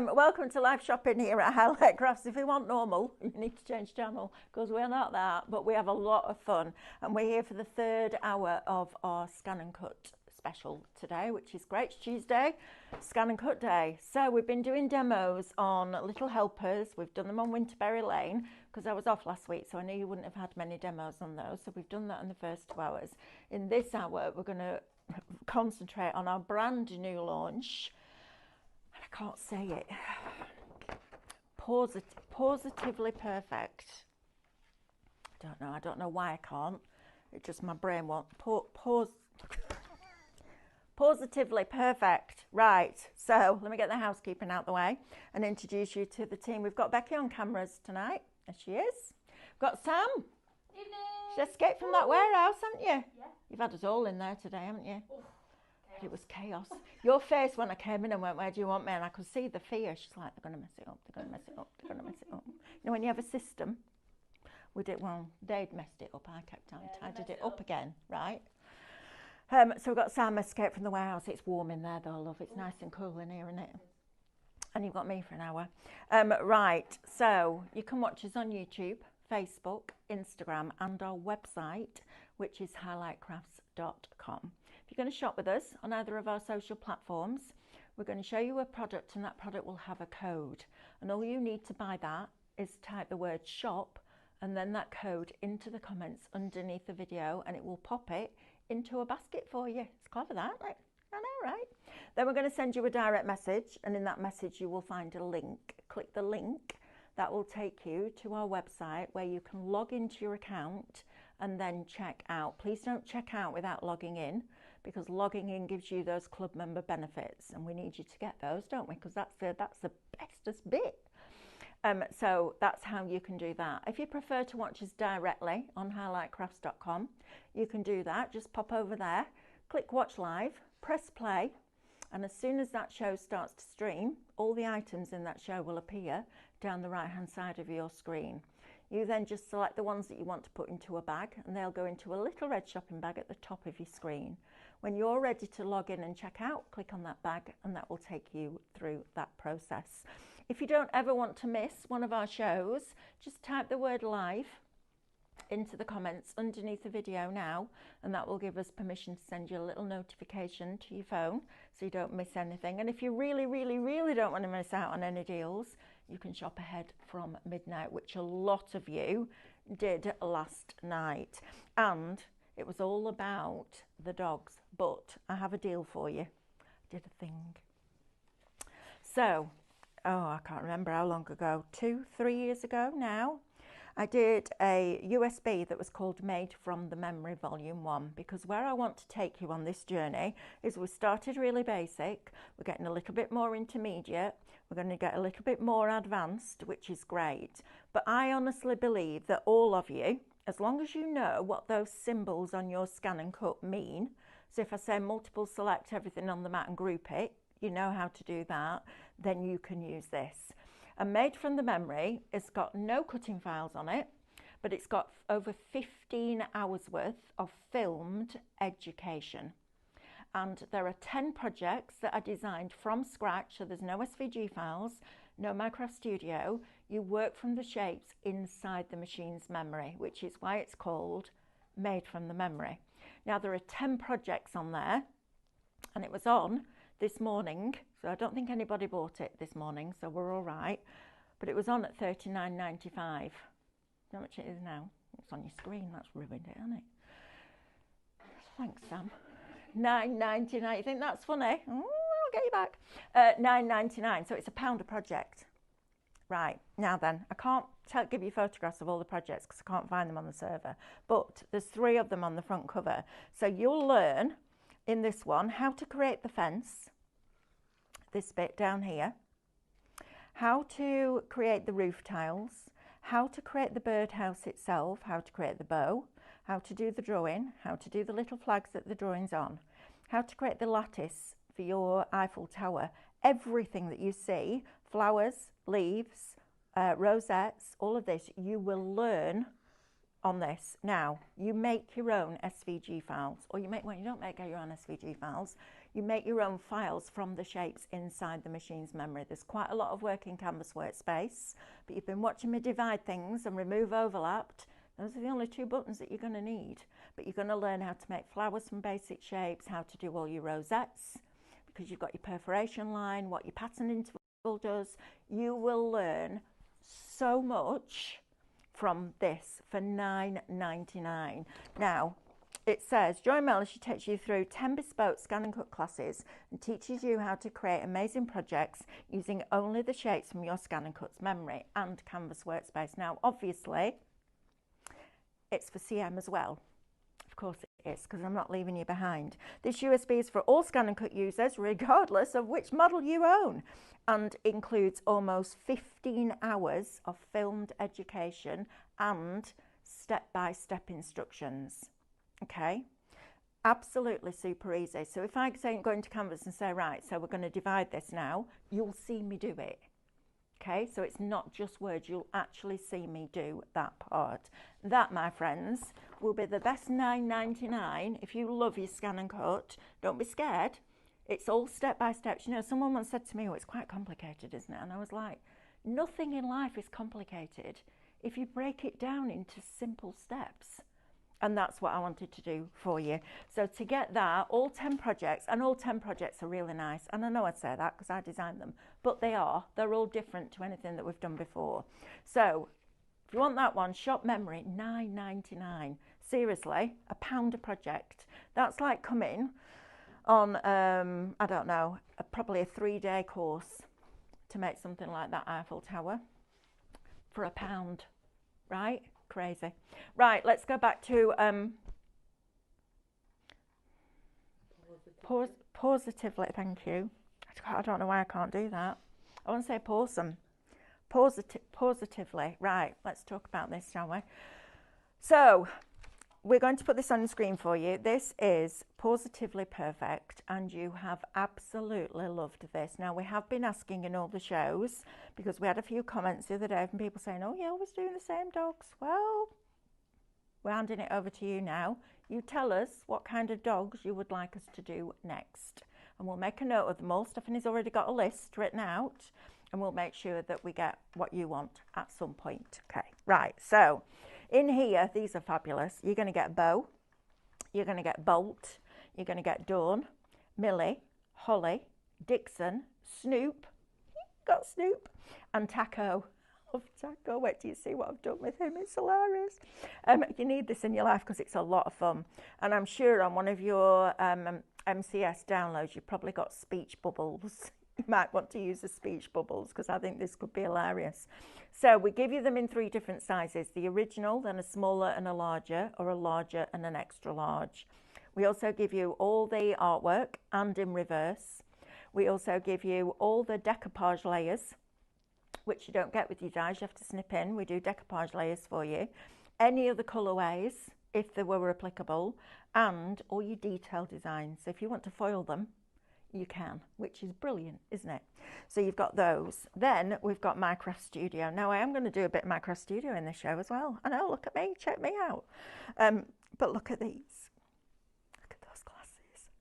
Welcome to live shopping here at Highlight Crafts. If you want normal, you need to change channel because we're not that, but we have a lot of fun. And we're here for the third hour of our Scan and Cut special today, which is great. It's Tuesday, Scan and Cut day. So we've been doing demos on Little Helpers. We've done them on Winterberry Lane because I was off last week, so I knew you wouldn't have had many demos on those. So we've done that in the first 2 hours. In this hour, we're going to concentrate on our brand new launch. I can't say it. Positively perfect. I don't know why I can't. It's just my brain won't. Positively perfect. Right, so let me get the housekeeping out the way and introduce you to the team. We've got Becky on cameras tonight. There she is. We've got Sam. Evening. She escaped from that warehouse, haven't you? Yeah. You've had us all in there today, haven't you? Oh, It was chaos. Your face when I came in and went, "Where do you want me?" And I could see the fear. She's like, "They're going to mess it up. They're going to mess it up. They're going to mess it up." You know, when you have a system, they'd messed it up. I kept on tidied it up again, right? So we've got Sam escaped from the warehouse. It's warm in there though, love. It's nice and cool in here, isn't it? And you've got me for an hour. Right, so you can watch us on YouTube, Facebook, Instagram, and our website, which is highlightcrafts.com. If you're going to shop with us on either of our social platforms, we're going to show you a product, and that product will have a code. And all you need to buy that is type the word shop and then that code into the comments underneath the video, and it will pop it into a basket for you. It's clever that, like, I know, right? Then we're going to send you a direct message, and in that message you will find a link. Click the link. That will take you to our website where you can log into your account and then check out. Please don't check out without logging in, because logging in gives you those club member benefits, and we need you to get those, don't we? Because that's the bestest bit. So that's how you can do that. If you prefer to watch us directly on highlightcrafts.com, you can do that. Just pop over there, click watch live, press play, and as soon as that show starts to stream, all the items in that show will appear down the right hand side of your screen. You then just select the ones that you want to put into a bag, and they'll go into a little red shopping bag at the top of your screen. When you're ready to log in and check out, click on that bag, and that will take you through that process. If you don't ever want to miss one of our shows, just type the word live into the comments underneath the video now, and that will give us permission to send you a little notification to your phone so you don't miss anything. And if you really don't want to miss out on any deals, you can shop ahead from midnight, which a lot of you did last night. And it was all about the dogs, but I have a deal for you. I did a thing. So, I can't remember how long ago, 2-3 years ago now, I did a USB that was called Made from the Memory Volume 1, because where I want to take you on this journey is we started really basic, we're getting a little bit more intermediate, we're going to get a little bit more advanced, which is great. But I honestly believe that all of you, as long as you know what those symbols on your Scan and Cut mean, so if I say multiple select everything on the mat and group it, you know how to do that, then you can use this. And Made from the Memory, it's got no cutting files on it, but it's got over 15 hours worth of filmed education. And there are 10 projects that are designed from scratch, so there's no SVG files, no Minecraft Studio. You work from the shapes inside the machine's memory, which is why it's called Made from the Memory. Now there are 10 projects on there, and it was on this morning, so I don't think anybody bought it this morning, so we're all right. But it was on at $39.95. How much it is now? It's on your screen. That's ruined it, hasn't it? Thanks, Sam. $9.99. You think that's funny? Oh, I'll get you back. $9.99. So it's £1 a project. Right, now then, I can't give you photographs of all the projects because I can't find them on the server. But there's 3 of them on the front cover. So you'll learn in this one how to create the fence, this bit down here, how to create the roof tiles, how to create the birdhouse itself, how to create the bow, how to do the drawing, how to do the little flags that the drawing's on, how to create the lattice for your Eiffel Tower. Everything that you see, flowers, leaves, rosettes, all of this, you will learn on this. Now, you make your own SVG files, or you don't make your own SVG files. You make your own files from the shapes inside the machine's memory. There's quite a lot of work in Canvas Workspace, but you've been watching me divide things and remove overlapped. Those are the only 2 buttons that you're going to need. But you're going to learn how to make flowers from basic shapes, how to do all your rosettes, because you've got your perforation line, what your pattern interval does. You will learn so much from this for $9.99. Now, it says, join Mel as she takes you through 10 bespoke ScanNCut classes and teaches you how to create amazing projects using only the shapes from your ScanNCut's memory and Canvas Workspace. Now, obviously, it's for CM as well. Of course it is, because I'm not leaving you behind. This USB is for all ScanNCut users, regardless of which model you own, and includes almost 15 hours of filmed education and step-by-step instructions. Okay, absolutely super easy. So if I go into Canvas and say, right, so we're going to divide this now, you'll see me do it. Okay, so it's not just words, you'll actually see me do that part. That, my friends, will be the best $9.99 if you love your ScanNCut. Don't be scared. It's all step by step. You know, someone once said to me, oh, it's quite complicated, isn't it? And I was like, nothing in life is complicated if you break it down into simple steps. And that's what I wanted to do for you. So to get that, all 10 projects, and all 10 projects are really nice. And I know I'd say that because I designed them, but they're all different to anything that we've done before. So if you want that one, shop memory, $9.99. Seriously, £1 a project. That's like coming on, I don't know, probably a 3-day course to make something like that Eiffel Tower for £1, right? Crazy. Right, let's go back to positively, thank you. I don't know why I can't do that. I want to say pawsome. Positively. Right, let's talk about this, shall we? So, we're going to put this on the screen for you. This is Positively Perfect, and you have absolutely loved this. Now, we have been asking in all the shows, because we had a few comments the other day from people saying, oh, you're always doing the same dogs. Well, we're handing it over to you now. You tell us what kind of dogs you would like us to do next, and we'll make a note of them all. Stephanie's already got a list written out, and we'll make sure that we get what you want at some point. Okay, right, so in here, these are fabulous. You're going to get Bo, you're going to get Bolt, you're going to get Dawn, Millie, Holly, Dixon, Snoop, got Snoop, and Taco. Love Taco. Wait till you see what I've done with him. It's hilarious. You need this in your life because it's a lot of fun. And I'm sure on one of your MCS downloads, you've probably got speech bubbles. You might want to use the speech bubbles because I think this could be hilarious. So we give you them in 3 different sizes, the original, then a smaller and a larger, or a larger and an extra large. We also give you all the artwork and in reverse. We also give you all the decoupage layers, which you don't get with your dies, you have to snip in. We do decoupage layers for you. Any other colourways, if they were applicable, and all your detail designs. So if you want to foil them, you can, which is brilliant, isn't it? So you've got those. Then we've got Minecraft Studio. Now I am going to do a bit of Minecraft Studio in this show as well. I know, look at me, check me out. But look at these. Look at those glasses.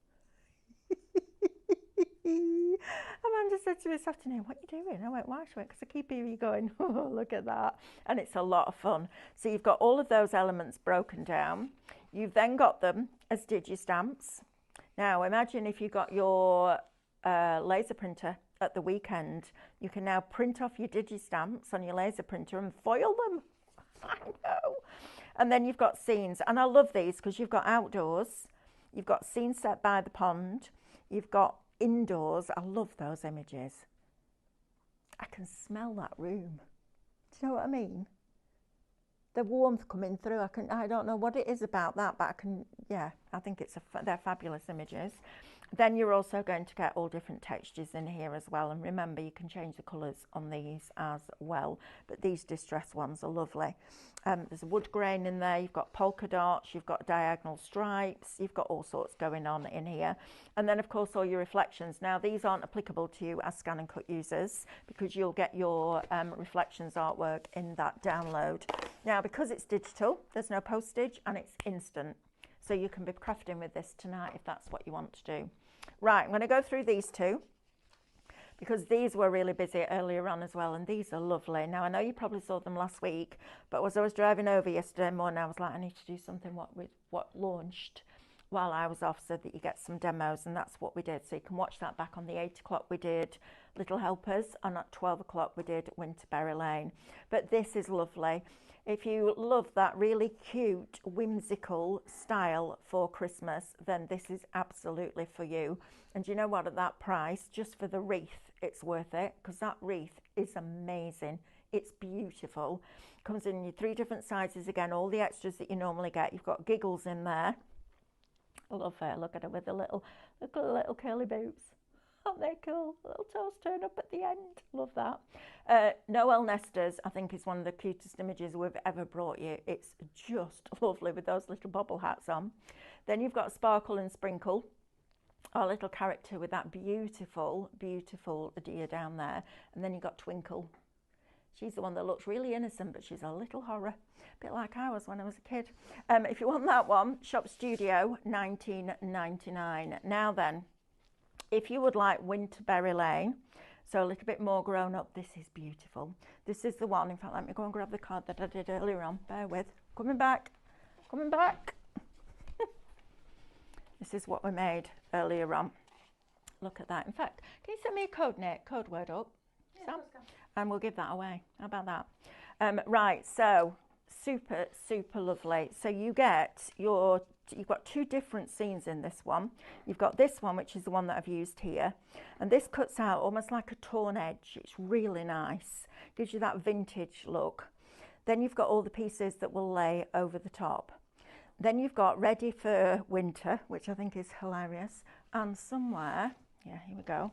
Amanda said to me this afternoon, what are you doing? I went, why? She went, because I keep hearing you going, oh, look at that. And it's a lot of fun. So you've got all of those elements broken down. You've then got them as digi-stamps. Now, imagine if you got your laser printer at the weekend, you can now print off your digi-stamps on your laser printer and foil them. I know. And then you've got scenes. And I love these because you've got outdoors, you've got scenes set by the pond, you've got indoors. I love those images. I can smell that room. Do you know what I mean? The warmth coming through. I don't know what it is about that, but I think they're fabulous images. Then you're also going to get all different textures in here as well. And remember, you can change the colours on these as well. But these distress ones are lovely. There's a wood grain in there. You've got polka dots. You've got diagonal stripes. You've got all sorts going on in here. And then, of course, all your reflections. Now, these aren't applicable to you as ScanNCut users because you'll get your reflections artwork in that download. Now, because it's digital, there's no postage and it's instant. So you can be crafting with this tonight if that's what you want to do. Right, I'm going to go through these two because these were really busy earlier on as well, and these are lovely. Now, I know you probably saw them last week, but as I was driving over yesterday morning, I was like, I need to do something what launched while I was off so that you get some demos, and that's what we did. So you can watch that back on the 8 o'clock. We did Little Helpers, and at 12 o'clock we did Winterberry Lane. But this is lovely. If you love that really cute, whimsical style for Christmas, then this is absolutely for you. And you know what, at that price, just for the wreath, it's worth it, because that wreath is amazing. It's beautiful. Comes in your 3 different sizes again, all the extras that you normally get. You've got giggles in there. I love her. Look at her with the little curly boots. Aren't they cool? Little toes turn up at the end. Love that. Noel Nesters, I think, is one of the cutest images we've ever brought you. It's just lovely with those little bobble hats on. Then you've got Sparkle and Sprinkle, our little character with that beautiful, beautiful deer down there. And then you've got Twinkle. She's the one that looks really innocent, but she's a little horror. A bit like I was when I was a kid. If you want that one, Shop Studio, $19.99. Now then, if you would like Winterberry Lane, so a little bit more grown up, this is beautiful. This is the one. In fact, let me go and grab the card that I did earlier on. Bear with. Coming back. Coming back. This is what we made earlier on. Look at that. In fact, can you send me a code, Nick? Code word up. Yeah, and we'll give that away. How about that? Right, so super, super lovely. So you get you've got 2 different scenes in this one. You've got this one, which is the one that I've used here. And this cuts out almost like a torn edge. It's really nice. Gives you that vintage look. Then you've got all the pieces that will lay over the top. Then you've got Ready for Winter, which I think is hilarious. And somewhere, yeah, here we go.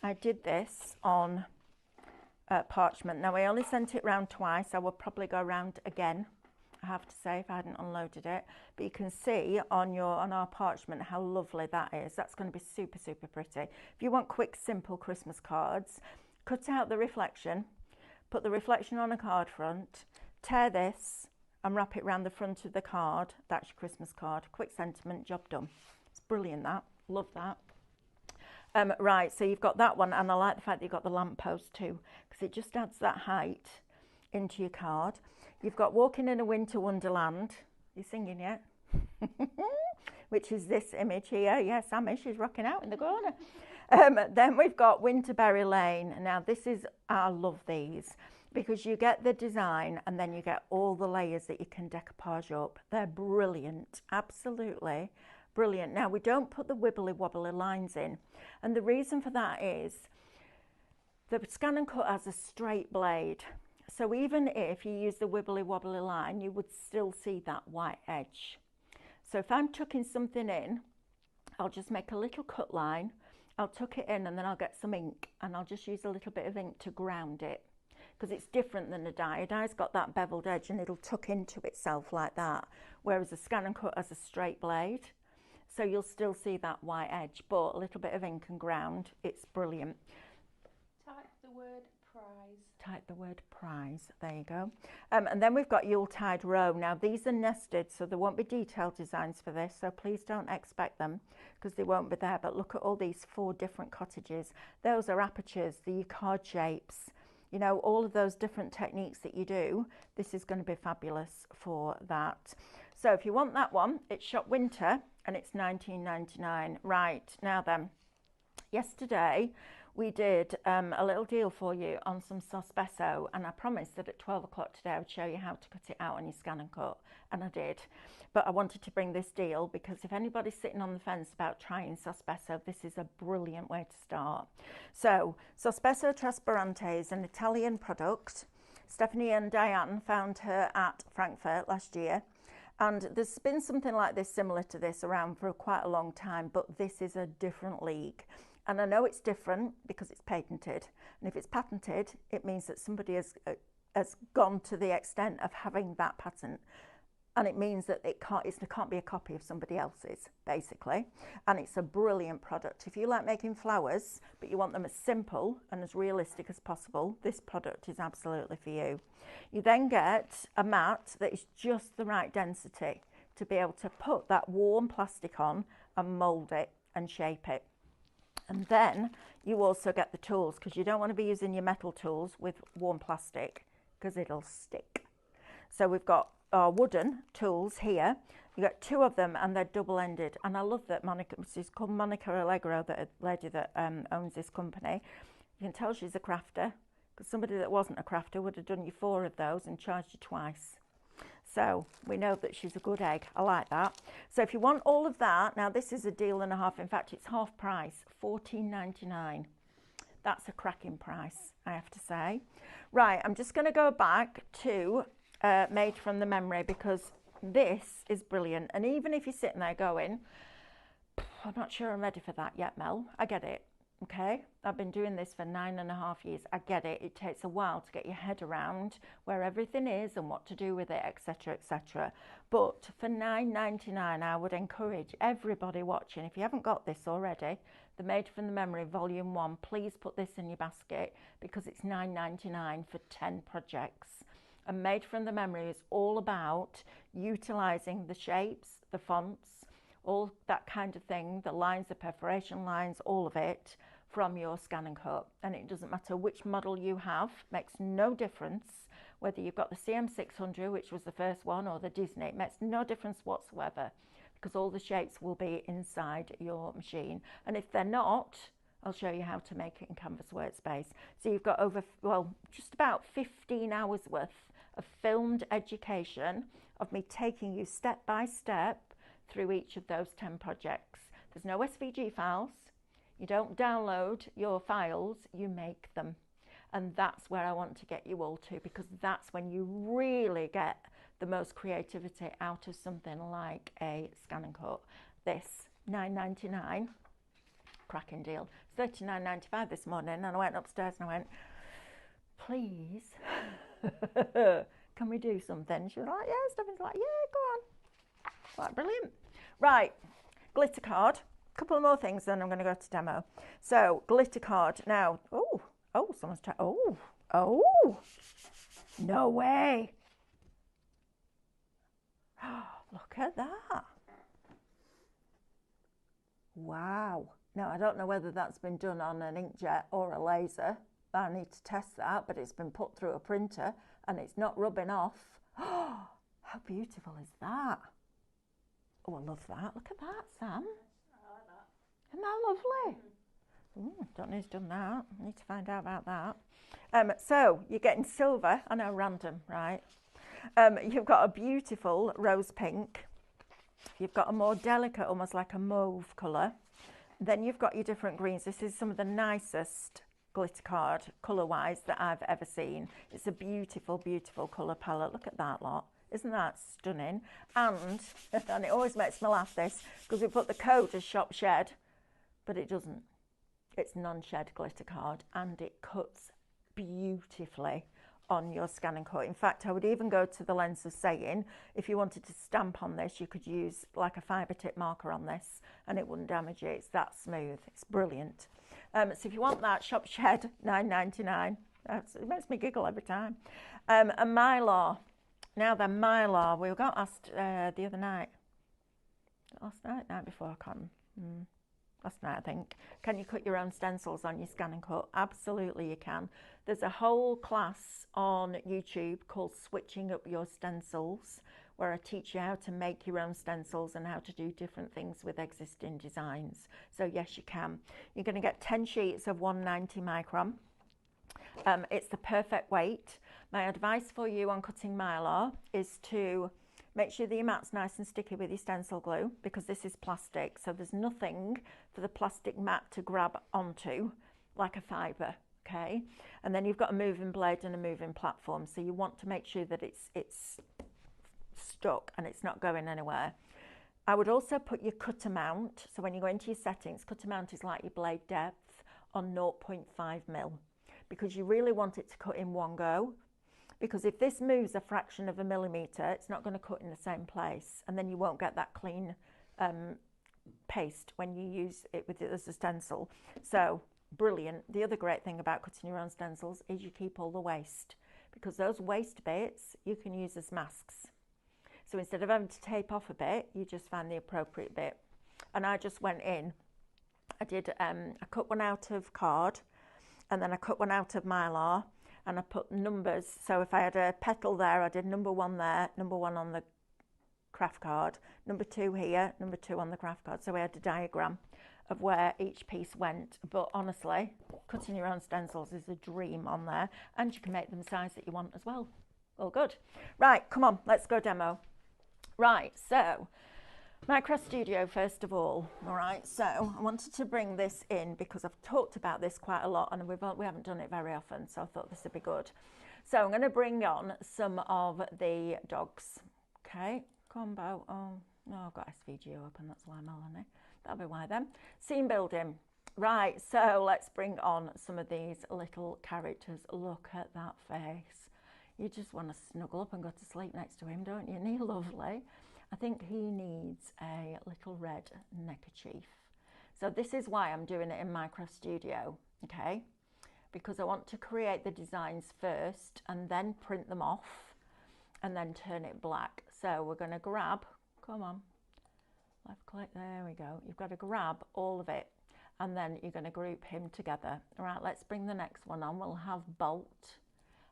I did this on parchment. Now, I only sent it round twice. I will probably go round again, I have to say, if I hadn't unloaded it. But you can see on our parchment how lovely that is. That's going to be super, super pretty. If you want quick, simple Christmas cards, cut out the reflection, put the reflection on a card front, tear this and wrap it around the front of the card. That's your Christmas card. Quick sentiment, job done. It's brilliant, that. Love that. Right, so you've got that one, and I like the fact that you've got the lamppost too, because it just adds that height into your card. You've got Walking in a Winter Wonderland. You singing yet? Which is this image here. Yeah, Sammy, she's rocking out in the corner. Then we've got Winterberry Lane. Now this is, I love these, because you get the design and then you get all the layers that you can decoupage up. They're brilliant, absolutely brilliant. Now, we don't put the wibbly wobbly lines in, and the reason for that is the ScanNCut has a straight blade, so even if you use the wibbly wobbly line, you would still see that white edge. So if I'm tucking something in, I'll just make a little cut line, I'll tuck it in, and then I'll get some ink, and I'll just use a little bit of ink to ground it, because it's different than a die. A die's got that beveled edge and it'll tuck into itself like that, whereas a ScanNCut has a straight blade. So you'll still see that white edge, but a little bit of ink and ground. It's brilliant. Type the word prize. Type the word prize. There you go. And then we've got Yuletide Row. Now these are nested, so there won't be detailed designs for this, so please don't expect them because they won't be there. But look at all these 4 different cottages. Those are apertures, the card shapes. You know, all of those different techniques that you do, this is going to be fabulous for that. So if you want that one, it's Shop Winter and it's $19.99. Right, now then, yesterday we did a little deal for you on some Sospeso, and I promised that at 12 o'clock today I would show you how to cut it out on your ScanNCut, and I did. But I wanted to bring this deal because if anybody's sitting on the fence about trying Sospeso, this is a brilliant way to start. So, Sospeso Trasparente is an Italian product. Stephanie and Diane found her at Frankfurt last year. And there's been something like this, similar to this, around for quite a long time, but this is a different league. And I know it's different because it's patented. And if it's patented, it means that somebody has gone to the extent of having that patent. And it means that it can't be a copy of somebody else's, basically. And it's a brilliant product. If you like making flowers, but you want them as simple and as realistic as possible, this product is absolutely for you. You then get a mat that is just the right density to be able to put that warm plastic on and mould it and shape it. And then you also get the tools, because you don't want to be using your metal tools with warm plastic because it'll stick. So we've got our wooden tools here. You got 2 of them and they're double-ended. And I love that Monica, she's called Monica Allegro, the lady that owns this company. You can tell she's a crafter, because somebody that wasn't a crafter would have done you 4 of those and charged you twice. So we know that she's a good egg. I like that. So if you want all of that, now this is a deal and a half. In fact, it's half price, $14.99. That's a cracking price, I have to say. Right, I'm just going to go back to Made from the Memory, because this is brilliant. And even if you're sitting there going, I'm not sure I'm ready for that yet, Mel, I get it. Okay, I've been doing this for 9.5 years. I get it. It takes a while to get your head around where everything is and what to do with it, etc., etc. But for $9.99, I would encourage everybody watching, if you haven't got this already, the Made from the Memory Volume 1, please put this in your basket, because it's $9.99 for 10 projects. And Made from the Memory is all about utilising the shapes, the fonts, all that kind of thing, the lines, the perforation lines, all of it from your ScanNCut. And it doesn't matter which model you have, makes no difference whether you've got the CM600, which was the first one, or the Disney. It makes no difference whatsoever, because all the shapes will be inside your machine. And if they're not, I'll show you how to make it in Canvas Workspace. So you've got over, well, just about 15 hours worth of filmed education of me taking you step by step through each of those 10 projects. There's no SVG files. You don't download your files, you make them. And that's where I want to get you all to, because that's when you really get the most creativity out of something like a ScanNCut. This, $9.99, cracking deal. It's $39.95 this morning, and I went upstairs and I went, please, can we do something? She was like, yeah. Stephanie's like, yeah, go on. Right, brilliant. Right, glitter card. A couple of more things, then I'm going to go to demo. So, glitter card. Now, someone's trying. Oh, no way. Look at that. Wow. Now, I don't know whether that's been done on an inkjet or a laser. I need to test that, but it's been put through a printer and it's not rubbing off. Oh, how beautiful is that? Oh, I love that. Look at that, Sam. I like that. Isn't that lovely? Don't know who's done that. I need to find out about that. So you're getting silver. I know, random, right? You've got a beautiful rose pink. You've got a more delicate, almost like a mauve colour. Then you've got your different greens. This is some of the nicest glitter card, colour-wise, that I've ever seen. It's a beautiful, beautiful colour palette. Look at that lot. Isn't that stunning? And it always makes me laugh, this, because we put the code as shop shed, but it doesn't. It's non-shed glitter card, and it cuts beautifully on your ScanNCut. In fact, I would even go to the lengths of saying, if you wanted to stamp on this, you could use like a fibre tip marker on this, and it wouldn't damage it. It's that smooth. It's brilliant. So if you want that, shop shed, $9.99. It makes me giggle every time. And mylar. Now then, mylar, we got asked the other night, night before, I can't, last night I think, can you cut your own stencils on your ScanNCut? Absolutely you can. There's a whole class on YouTube called Switching Up Your Stencils, where I teach you how to make your own stencils and how to do different things with existing designs. So yes, you can. You're going to get 10 sheets of 190 micron. It's the perfect weight. My advice for you on cutting mylar is to make sure that your mat's nice and sticky with your stencil glue, because this is plastic, so there's nothing for the plastic mat to grab onto like a fibre, okay? And then you've got a moving blade and a moving platform, so you want to make sure that it's stuck and it's not going anywhere. I would also put your cutter mount, so when you go into your settings, cutter mount is like your blade depth, on 0.5mm, because you really want it to cut in one go. Because if this moves a fraction of a millimetre, it's not going to cut in the same place, and then you won't get that clean paste when you use it with it as a stencil. So brilliant. The other great thing about cutting your own stencils is you keep all the waste, because those waste bits you can use as masks. So instead of having to tape off a bit, you just find the appropriate bit. And I just went in I cut one out of card, and then I cut one out of mylar, and I put numbers. So if I had a petal there, I did number 1 there, number 1 on the craft card, number 2 here, number 2 on the craft card. So we had a diagram of where each piece went. But honestly, cutting your own stencils is a dream on there, and you can make them the size that you want as well. All good. Right, come on, let's go demo. Right, so Minecraft Studio first of all. All right, so I wanted to bring this in because I've talked about this quite a lot, and we haven't done it very often, so I thought this would be good. So I'm going to bring on some of the dogs. Okay, combo. Oh, I've got SVG open, that's why, Melanie. That'll be why then. Scene building. Right, so let's bring on some of these little characters. Look at that face. You just want to snuggle up and go to sleep next to him, don't you? Isn't he lovely? I think he needs a little red neckerchief. So this is why I'm doing it in Minecraft Studio, okay? Because I want to create the designs first and then print them off and then turn it black. So we're going to grab, come on, left click, there we go. You've got to grab all of it and then you're going to group him together. All right, let's bring the next one on. We'll have Bolt.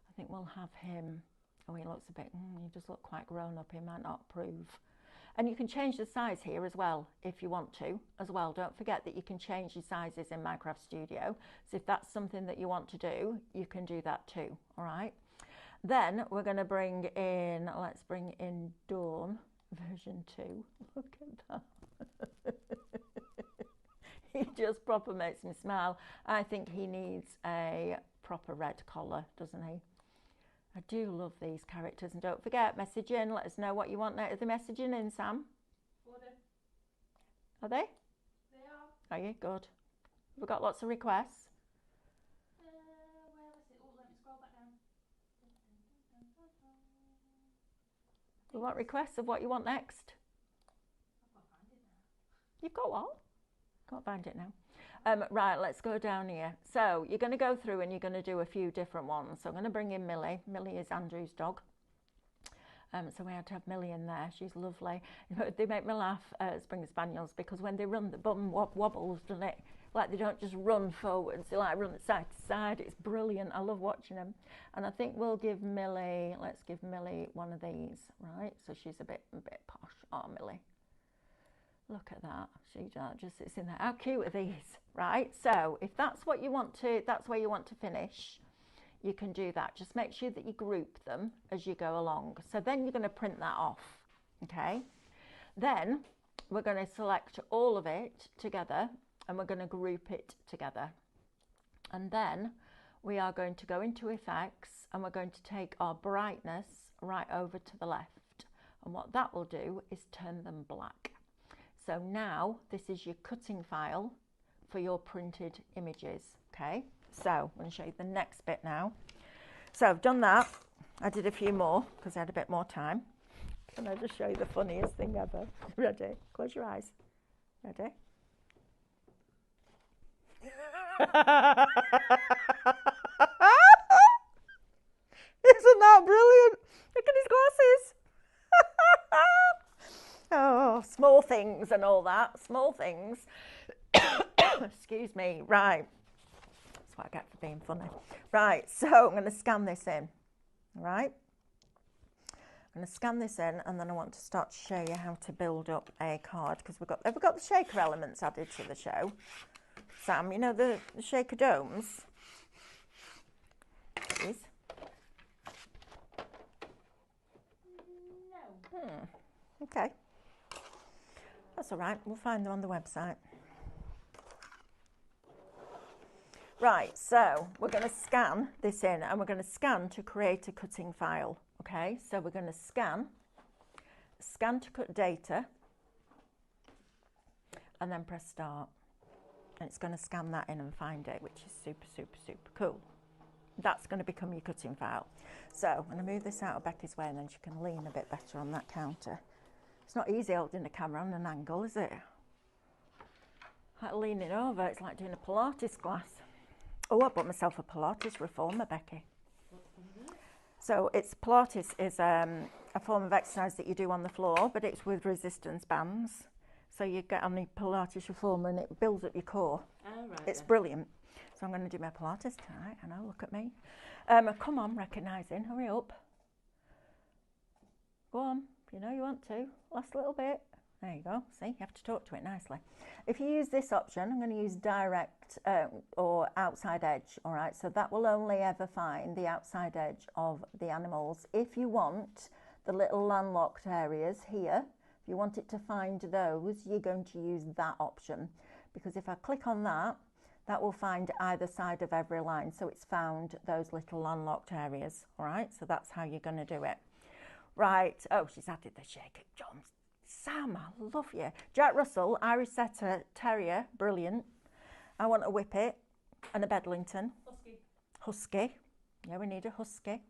I think we'll have him. Oh, he looks a bit, he does look quite grown up. He might not approve. And you can change the size here as well if you want to as well. Don't forget that you can change your sizes in Minecraft Studio. So if that's something that you want to do, you can do that too, all right? Then we're going to bring in, let's bring in Dawn version 2. Look at that. He just proper makes me smile. I think he needs a proper red collar, doesn't he? I do love these characters, and don't forget, message in, let us know what you want. Are they messaging in, Sam? Are they? They are. Are you? Good. We've got lots of requests. Where is it? Oh, let me scroll back down. We want requests of what you want next. I've got to find it now. You've got what? Can't find it now. Right, let's go down here. So you're going to go through and you're going to do a few different ones. So I'm going to bring in Millie. Millie is Andrew's dog. So we had to have Millie in there. She's lovely. They make me laugh, Springer Spaniels, because when they run, the bum wobbles, doesn't it? Like they don't just run forwards, they like run side to side. It's brilliant. I love watching them. And I think we'll give Millie, let's give Millie one of these, right? So she's a bit posh. Oh, Millie. Look at that. She just sits in there. How cute are these, right? So if that's what you want to, that's where you want to finish, you can do that. Just make sure that you group them as you go along. So then you're going to print that off, okay? Then we're going to select all of it together and we're going to group it together. And then we are going to go into effects and we're going to take our brightness right over to the left. And what that will do is turn them black. So now this is your cutting file for your printed images, okay? So I'm going to show you the next bit now. So I've done that. I did a few more because I had a bit more time. Can I just show you the funniest thing ever? Ready? Close your eyes. Ready? Isn't that brilliant? Look at his glasses. Oh, small things and all that. Small things. Excuse me. Right. That's what I get for being funny. Right. So I'm going to scan this in. Right. I'm going to scan this in, and then I want to start to show you how to build up a card, because have we got the shaker elements added to the show? Sam, you know the shaker domes? These? No. Okay. That's all right. We'll find them on the website. Right, so we're going to scan this in, and we're going to scan to create a cutting file. Okay, so we're going to scan to cut data, and then press start. And it's going to scan that in and find it, which is super, super, super cool. That's going to become your cutting file. So I'm going to move this out of Becky's way, and then she can lean a bit better on that counter. It's not easy holding the camera on an angle, is it? Like leaning over, it's like doing a Pilates class. Oh, I bought myself a Pilates reformer, Becky. So Pilates is a form of exercise that you do on the floor, but it's with resistance bands. So you get on the Pilates reformer and it builds up your core. Oh, right. It's brilliant. So I'm going to do my Pilates tonight. I know, look at me. Come on, recognising, hurry up. Go on, you know you want to. Last little bit. There you go. See, you have to talk to it nicely. If you use this option, I'm going to use direct or outside edge. All right, so that will only ever find the outside edge of the animals. If you want the little landlocked areas here, if you want it to find those, you're going to use that option. Because if I click on that, that will find either side of every line. So it's found those little landlocked areas. All right, so that's how you're going to do it. Right, oh, she's added the shake. John, Sam, I love you. Jack Russell, Irish Setter Terrier, brilliant. I want a Whippet and a Bedlington. Husky. Yeah, we need a Husky.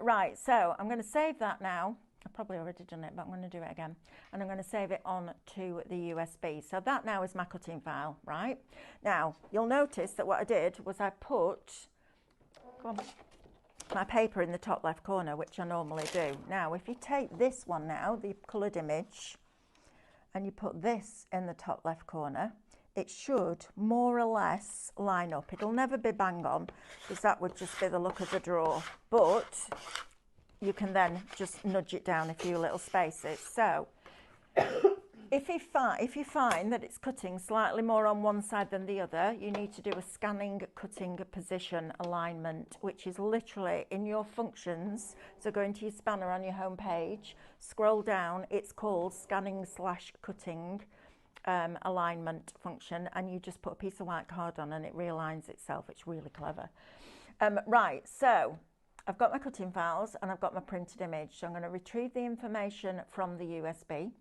Right, so I'm going to save that now. I've probably already done it, but I'm going to do it again. And I'm going to save it on to the USB. So that now is my cutting file, right? Now, you'll notice that what I did was I put my paper in the top left corner, which I normally do. Now, if you take this one now, the coloured image, and you put this in the top left corner, it should more or less line up. It'll never be bang on, because that would just be the look of the drawer. But you can then just nudge it down a few little spaces. So if you find that it's cutting slightly more on one side than the other, you need to do a scanning cutting position alignment, which is literally in your functions. So go into your spanner on your home page, scroll down, it's called scanning/cutting alignment function, and you just put a piece of white card on and it realigns itself. It's really clever. Right, so I've got my cutting files and I've got my printed image. So I'm going to retrieve the information from the USB.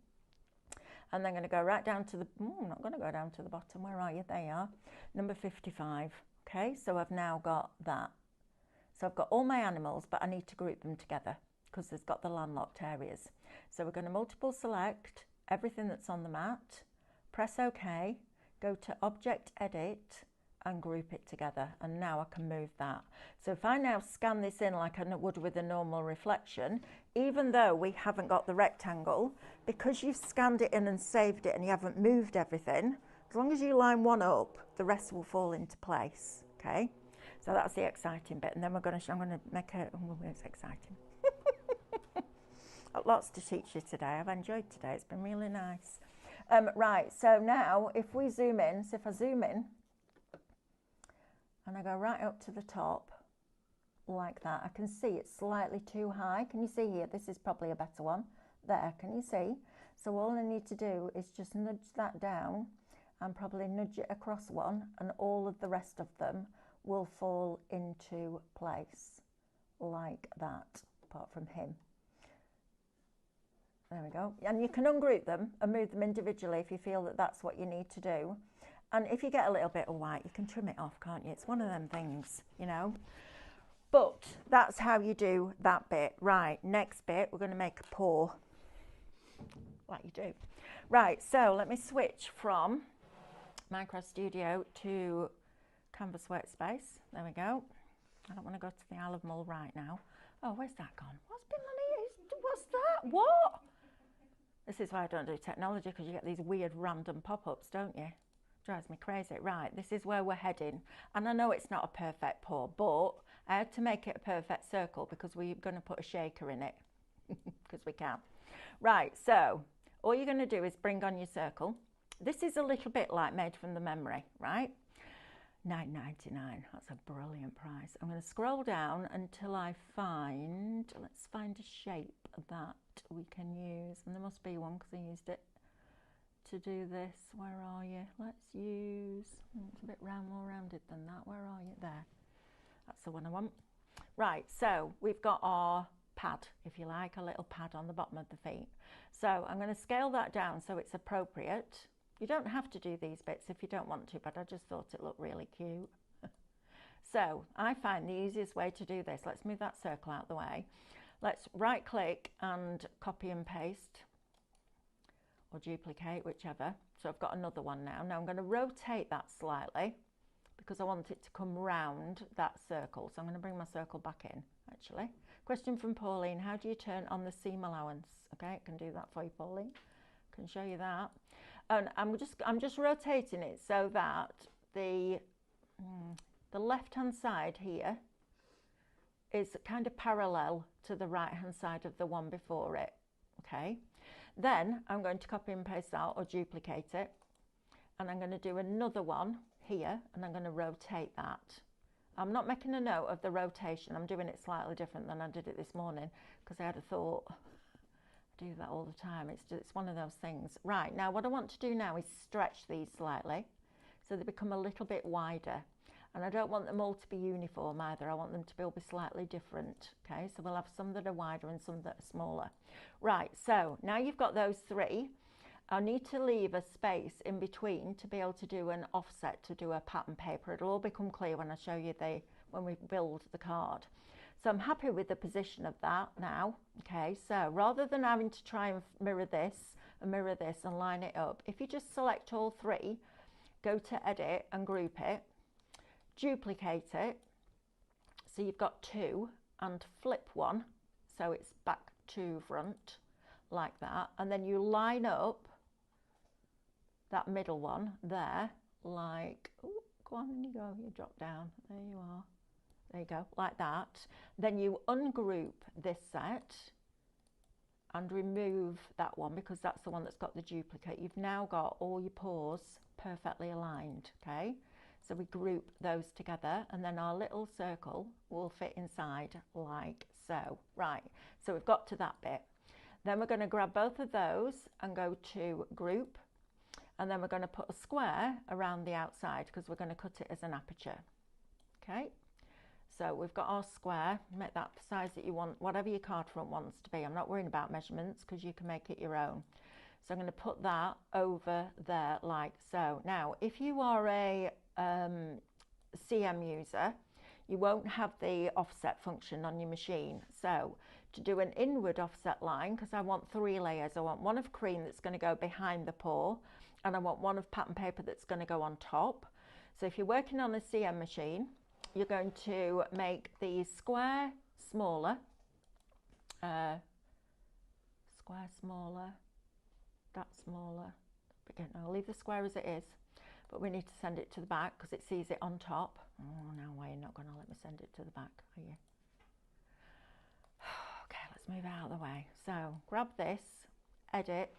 And then I'm going to go right down to the, I'm not going to go down to the bottom. Where are you? There you are. Number 55. Okay, so I've now got that. So I've got all my animals, but I need to group them together because there's got the landlocked areas. So we're going to multiple select everything that's on the mat, press OK, go to Object Edit and group it together. And now I can move that. So if I now scan this in like I would with a normal reflection, even though we haven't got the rectangle, because you've scanned it in and saved it and you haven't moved everything, as long as you line one up, the rest will fall into place, okay? So that's the exciting bit. And then I'm going to make a, oh, it's exciting. Lots to teach you today. I've enjoyed today. It's been really nice. Right, so now if we zoom in, so if I zoom in, and I go right up to the top, like that. I can see it's slightly too high. Can you see here? This is probably a better one. There, can you see? So all I need to do is just nudge that down and probably nudge it across one, and all of the rest of them will fall into place like that, apart from him. There we go. And you can ungroup them and move them individually if you feel that that's what you need to do. And if you get a little bit of white, you can trim it off, can't you? It's one of them things, you know. But that's how you do that bit. Right, next bit, we're going to make a paw, like you do. Right, so let me switch from Minecraft Studio to Canvas Workspace. There we go. I don't want to go to the Isle of Mull right now. Oh, where's that gone? What's that? What? This is why I don't do technology, because you get these weird random pop-ups, don't you? Drives me crazy. Right, this is where we're heading. And I know it's not a perfect paw, but I had to make it a perfect circle because we're going to put a shaker in it, because we can. Right, so all you're going to do is bring on your circle. This is a little bit like made from the memory, right? $9.99, that's a brilliant price. I'm going to scroll down until I find, let's find a shape that we can use. And there must be one because I used it to do this. Where are you? Let's use, it's a bit more rounded than that. Where are you? There. That's the one I want. Right, so we've got our pad, if you like, a little pad on the bottom of the feet. So I'm going to scale that down so it's appropriate. You don't have to do these bits if you don't want to, but I just thought it looked really cute. So I find the easiest way to do this, let's move that circle out of the way. Let's right click and copy and paste, or duplicate, whichever. So I've got another one now. Now I'm going to rotate that slightly because I want it to come round that circle. So I'm going to bring my circle back in, actually. Question from Pauline, how do you turn on the seam allowance? Okay, I can do that for you, Pauline. Can show you that. And I'm just rotating it so that the left-hand side here is kind of parallel to the right-hand side of the one before it, okay? Then I'm going to copy and paste that or duplicate it, and I'm going to do another one here, and I'm going to rotate that. I'm not making a note of the rotation. I'm doing it slightly different than I did it this morning because I had a thought. I do that all the time. It's one of those things. Right, now what I want to do now is stretch these slightly so they become a little bit wider. And I don't want them all to be uniform either. I want them to all be slightly different. Okay, so we'll have some that are wider and some that are smaller. Right, so now you've got those three. I need to leave a space in between to be able to do an offset, to do a pattern paper. It'll all become clear when I show you when we build the card. So I'm happy with the position of that now. Okay, so rather than having to try and mirror this and line it up, if you just select all three, go to edit and group it, duplicate it, so you've got two, and flip one, so it's back to front, like that, and then you line up that middle one there, like, ooh, go on, and you drop down, there you are, there you go, like that. Then you ungroup this set and remove that one because that's the one that's got the duplicate. You've now got all your paws perfectly aligned, okay? So we group those together, and then our little circle will fit inside like so. Right, so we've got to that bit. Then we're going to grab both of those and go to group, and then we're going to put a square around the outside because we're going to cut it as an aperture. Okay, so we've got our square. Make that the size that you want, whatever your card front wants to be. I'm not worrying about measurements because you can make it your own. So I'm going to put that over there like so. Now, if you are a CM user, you won't have the offset function on your machine. So to do an inward offset line, because I want 3 layers, I want one of cream that's going to go behind the paw, and I want one of pattern paper that's going to go on top. So if you're working on a CM machine, you're going to make the square smaller, that smaller. Again, I'll leave the square as it is, but we need to send it to the back because it sees it on top. Oh, no way, you're not going to let me send it to the back, are you? Okay, let's move it out of the way. So grab this, edit,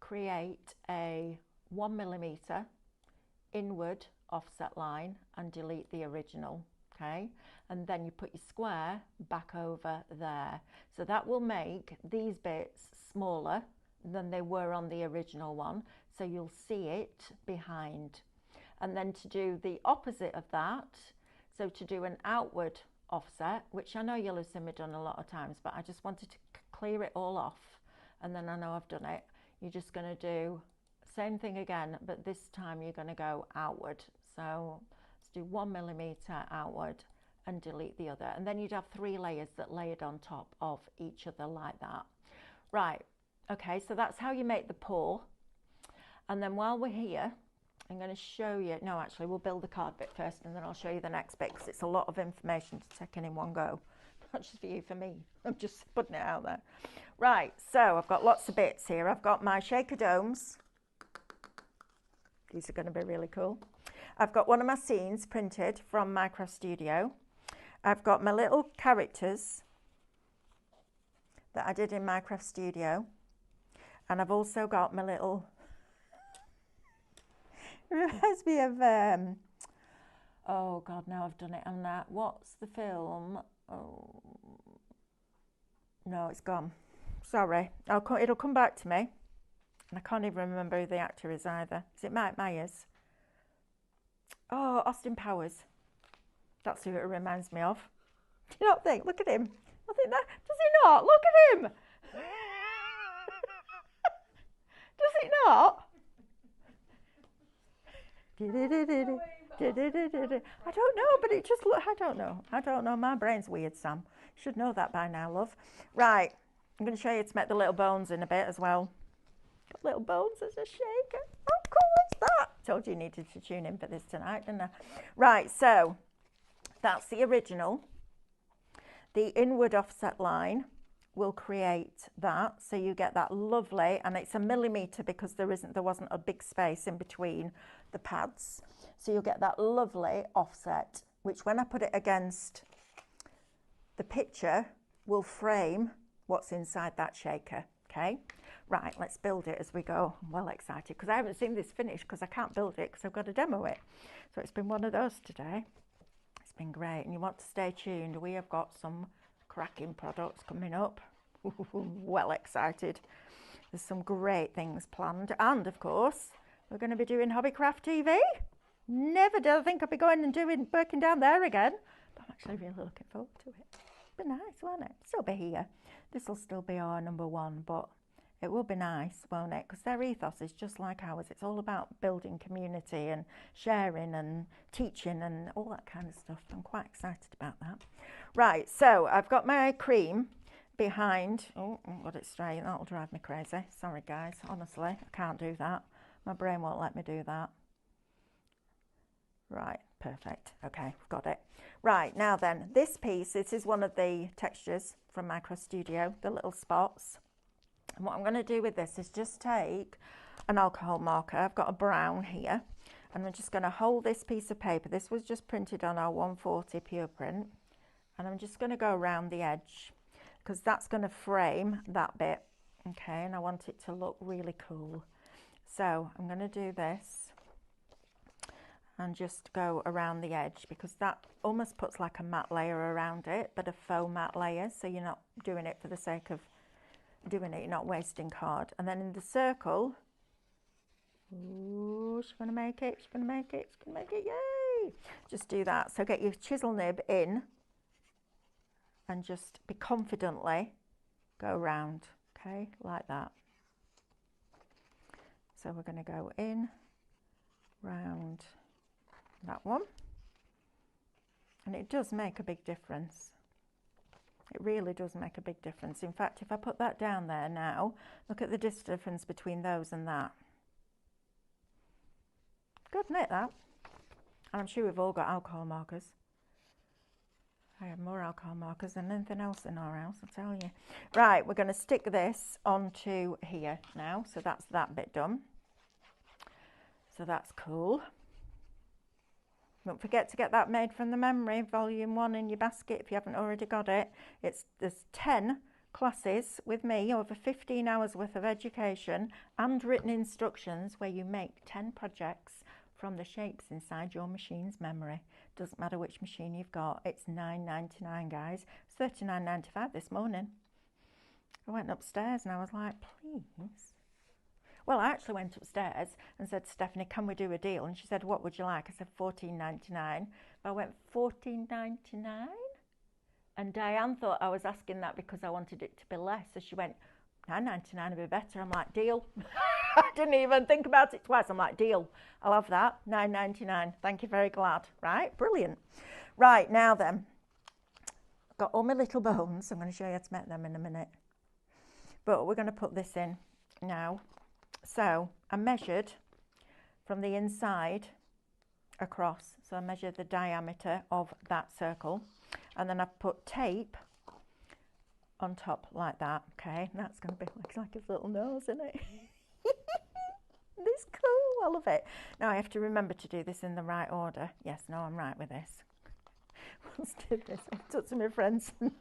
create a 1mm inward offset line and delete the original, okay? And then you put your square back over there. So that will make these bits smaller than they were on the original one, so you'll see it behind. And then to do the opposite of that, so to do an outward offset, which I know you'll have seen me done a lot of times, but I just wanted to clear it all off, and then I know I've done it. You're just going to do same thing again, but this time you're going to go outward. So let's do 1mm outward and delete the other, and then you'd have 3 layers that layered on top of each other like that. Right, okay, so that's how you make the paw. And then while we're here, I'm going to show you, no, actually we'll build the card bit first, and then I'll show you the next bit because it's a lot of information to take in one go. Not just for you, for me. I'm just putting it out there. Right, so I've got lots of bits here. I've got my shaker domes. These are going to be really cool. I've got one of my scenes printed from Minecraft Studio. I've got my little characters that I did in Minecraft Studio. And I've also got my little, reminds me of, oh God, now I've done it on that. What's the film? Oh, no, it's gone. Sorry, it'll come back to me. And I can't even remember who the actor is either. Is it Mike Myers? Oh, Austin Powers. That's who it reminds me of. Do you not think? Look at him. I think that, does he not? Look at him. Does it not? I don't know, but it just look. I don't know. My brain's weird, Sam. You should know that by now, love. Right, I'm going to show you to make the little bones in a bit as well. Got little bones as a shaker. How cool is that? Told you needed to tune in for this tonight, didn't I? Right, so that's the original. The inward offset line will create that. So you get that lovely, and it's a millimetre because there wasn't a big space in between the pads. So you'll get that lovely offset, which when I put it against the picture will frame what's inside that shaker. Okay, right, let's build it as we go. I'm well excited because I haven't seen this finished because I can't build it because I've got to demo it. So it's been one of those today. It's been great, and you want to stay tuned. We have got some cracking products coming up. Well excited. There's some great things planned, and of course we're going to be doing Hobbycraft TV. Never did I think I'd be going and working down there again, but I'm actually really looking forward to it. Be nice, won't it? Still be here. This will still be our #1, but it will be nice, won't it? Because their ethos is just like ours. It's all about building community and sharing and teaching and all that kind of stuff. I'm quite excited about that. Right, so I've got my cream behind. Oh, I've got it straight. That'll drive me crazy. Sorry, guys. Honestly, I can't do that. My brain won't let me do that. Right, perfect. Okay, I've got it. Right, now then, this piece, this is one of the textures from Micro Studio, the little spots. And what I'm going to do with this is just take an alcohol marker. I've got a brown here, and I'm just going to hold this piece of paper. This was just printed on our 140 pure print, and I'm just going to go around the edge because that's going to frame that bit. Okay, and I want it to look really cool. So I'm going to do this and just go around the edge because that almost puts like a matte layer around it, but a faux matte layer, so you're not doing it for the sake of doing it, you're not wasting card. And then in the circle, ooh, she's going to make it, she's going to make it, she's going to make it, yay! Just do that. So get your chisel nib in and just be confidently go around, okay, like that. So we're going to go in, round that one, and it does make a big difference. It really does make a big difference. In fact, if I put that down there now, look at the difference between those and that. Good, isn't it, that? And I'm sure we've all got alcohol markers. I have more alcohol markers than anything else in our house, I'll tell you. Right, we're going to stick this onto here now, so that's that bit done. So that's cool. Don't forget to get that made from the memory, volume 1 in your basket if you haven't already got it. There's 10 classes with me, over 15 hours worth of education and written instructions where you make 10 projects from the shapes inside your machine's memory. Doesn't matter which machine you've got. It's $9.99, guys. It's $39.95 this morning. I went upstairs and I was like, please. Well, I actually went upstairs and said to Stephanie, can we do a deal? And she said, what would you like? I said, $14.99. I went, $14.99? And Diane thought I was asking that because I wanted it to be less. So she went, $9.99 would be better. I'm like, deal. I didn't even think about it twice. I'm like, deal. I'll have that. $9.99. Thank you, very glad. Right, brilliant. Right, now then, I've got all my little bones. I'm going to show you how to make them in a minute. But we're going to put this in now. So I measured from the inside across. So I measured the diameter of that circle. And then I put tape on top like that. Okay, and that's going to be like his little nose, isn't it? This cool, I love it. Now I have to remember to do this in the right order. Yes, no, I'm right with this. Let's do this. I took to my friends and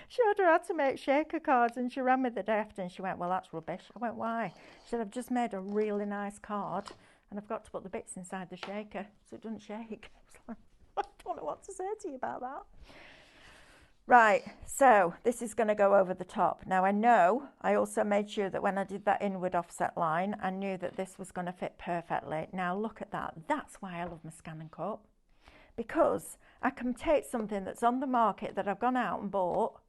showed her how to make shaker cards, and she ran me the day after and she went, well, that's rubbish. I went, why? She said, I've just made a really nice card and I've got to put the bits inside the shaker so it doesn't shake. I was like, I don't know what to say to you about that. Right, so this is going to go over the top. Now I know I also made sure that when I did that inward offset line, I knew that this was going to fit perfectly. Now look at that. That's why I love my ScanNCut, because I can take something that's on the market that I've gone out and bought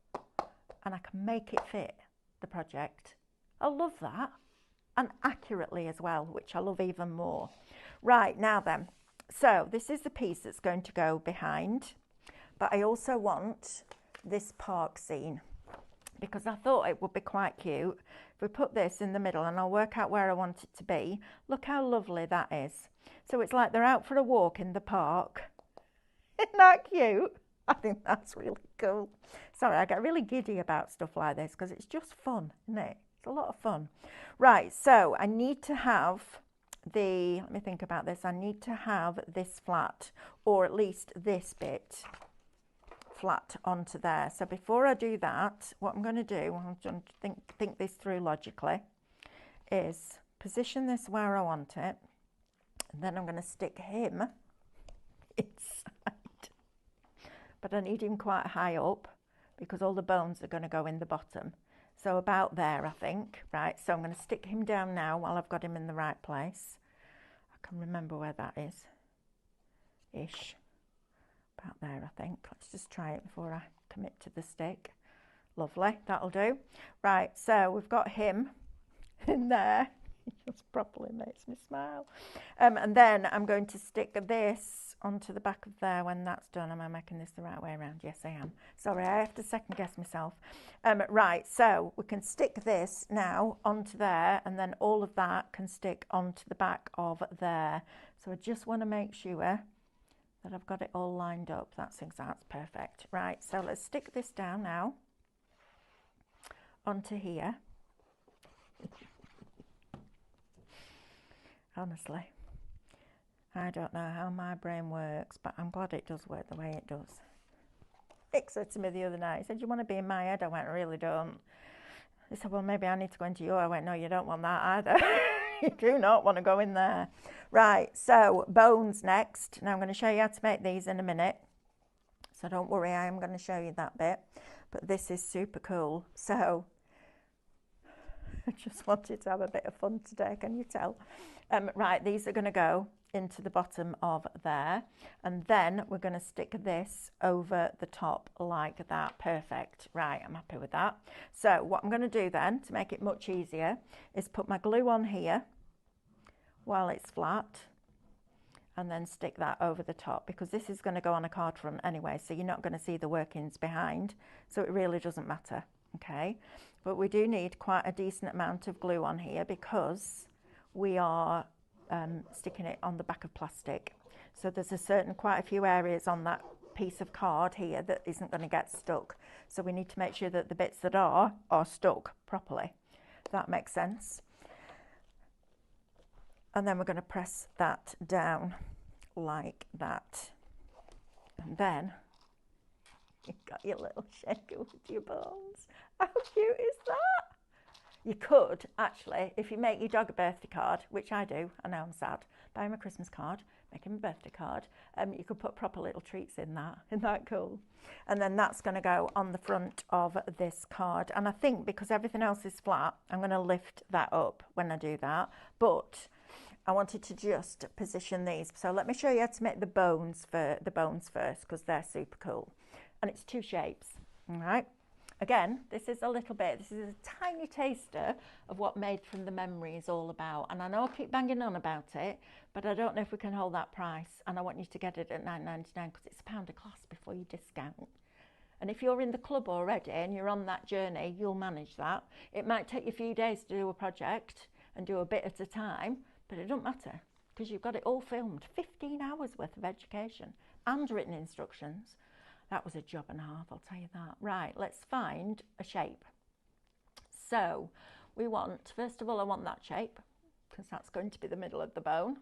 and I can make it fit the project. I love that, and accurately as well, which I love even more. Right, now then, so this is the piece that's going to go behind, but I also want this park scene because I thought it would be quite cute if we put this in the middle, and I'll work out where I want it to be. Look how lovely that is. So it's like they're out for a walk in the park. Isn't that cute? I think that's really cool. Sorry, I get really giddy about stuff like this because it's just fun, isn't it? It's a lot of fun. Right, so I need to have let me think about this. I need to have this flat, or at least this bit flat onto there. So before I do that, what I'm going to do, I'm going to think this through logically, is position this where I want it, and then I'm going to stick him inside. But I need him quite high up because all the bones are going to go in the bottom. So about there, I think. Right, so I'm going to stick him down now while I've got him in the right place. I can remember where that is. Ish. About there, I think. Let's just try it before I commit to the stick. Lovely, that'll do. Right, so we've got him in there. It just properly makes me smile. And then I'm going to stick this onto the back of there when that's done. Am I making this the right way around? Yes, I am. Sorry, I have to second guess myself. Right, so we can stick this now onto there, and then all of that can stick onto the back of there. So I just want to make sure that I've got it all lined up. That's perfect. Right, so let's stick this down now onto here. Honestly, I don't know how my brain works, but I'm glad it does work the way it does. Nick said to me the other night, he said, "You want to be in my head?" I went, "I really don't." He said, "Well, maybe I need to go into you." I went, "No, you don't want that either." You do not want to go in there. Right, so bones next. Now I'm going to show you how to make these in a minute. So don't worry, I am going to show you that bit. But this is super cool. So I just wanted to have a bit of fun today, can you tell? Right, these are going to go into the bottom of there, and then we're going to stick this over the top like that. Perfect. Right, I'm happy with that. So what I'm going to do then, to make it much easier, is put my glue on here while it's flat, and then stick that over the top, because this is going to go on a card front anyway, so you're not going to see the workings behind, so it really doesn't matter. Okay, but we do need quite a decent amount of glue on here because we are sticking it on the back of plastic. So there's quite a few areas on that piece of card here that isn't going to get stuck. So we need to make sure that the bits that are stuck properly. If that makes sense. And then we're going to press that down like that. And then you've got your little shaker with your bones. How cute is that? You could, actually, if you make your dog a birthday card, which I do, I know I'm sad, buy him a Christmas card, make him a birthday card, you could put proper little treats in that. Isn't that cool? And then that's going to go on the front of this card. And I think because everything else is flat, I'm going to lift that up when I do that. But I wanted to just position these. So let me show you how to make the bones first, because they're super cool. And it's two shapes, all right? Again, this is a tiny taster of what Made from the Memory is all about. And I know I keep banging on about it, but I don't know if we can hold that price. And I want you to get it at £9.99 because it's £1 a class before you discount. And if you're in the club already and you're on that journey, you'll manage that. It might take you a few days to do a project and do a bit at a time, but it don't matter because you've got it all filmed. 15 hours worth of education and written instructions. That was a job and a half, I'll tell you that. Right, let's find a shape. So we want, first of all, I want that shape because that's going to be the middle of the bone.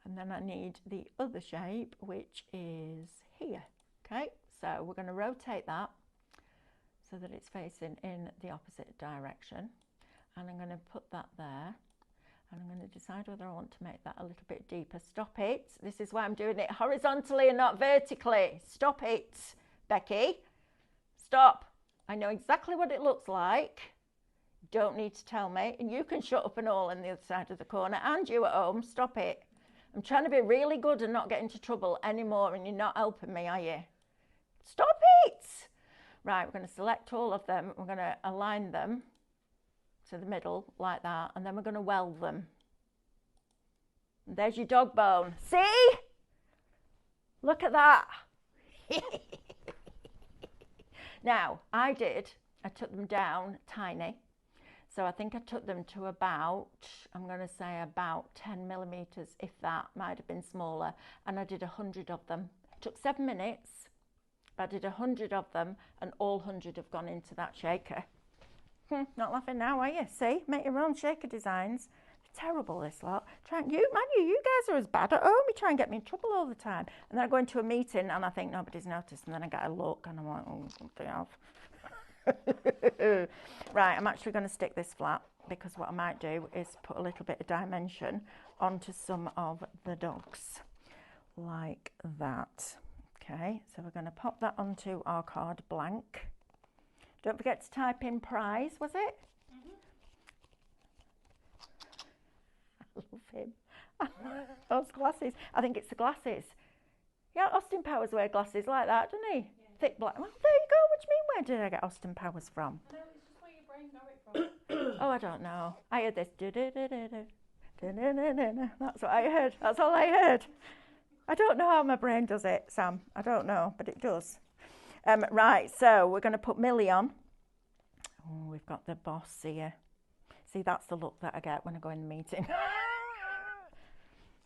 And then I need the other shape, which is here. Okay, so we're going to rotate that so that it's facing in the opposite direction. And I'm going to put that there. And I'm going to decide whether I want to make that a little bit deeper. Stop it. This is why I'm doing it horizontally and not vertically. Stop it. Becky, stop. I know exactly what it looks like. Don't need to tell me. And you can shut up and all on the other side of the corner. And you at home, stop it. I'm trying to be really good and not get into trouble anymore, and you're not helping me, are you? Stop it. Right, we're going to select all of them. We're going to align them to the middle like that, and then we're going to weld them. And there's your dog bone. See? Look at that. Now, I took them down tiny. So I think I took them to about, I'm going to say about 10 millimeters, if that, might have been smaller. And I did 100 of them. It took 7 minutes. I did 100 of them, and all 100 have gone into that shaker. Not laughing now, are you? See, make your own shaker designs. They're terrible, this lot. You guys are as bad at home. You try and get me in trouble all the time. And then I go into a meeting and I think nobody's noticed, and then I get a look and I'm like, oh, something else. Right, I'm actually going to stick this flat, because what I might do is put a little bit of dimension onto some of the dogs, like that. Okay, so we're going to pop that onto our card blank. Don't forget to type in prize, was it? I love him. Those glasses. I think it's the glasses. Yeah, Austin Powers wear glasses like that, doesn't he? Yeah. Thick black. Well, there you go. What do you mean, where did I get Austin Powers from? No, it's just where your brain got it from. Oh, I don't know. I heard this. That's what I heard. That's all I heard. I don't know how my brain does it, Sam. I don't know, but it does. Right, so we're going to put Millie on. Oh, we've got the boss here. See, that's the look that I get when I go in the meeting.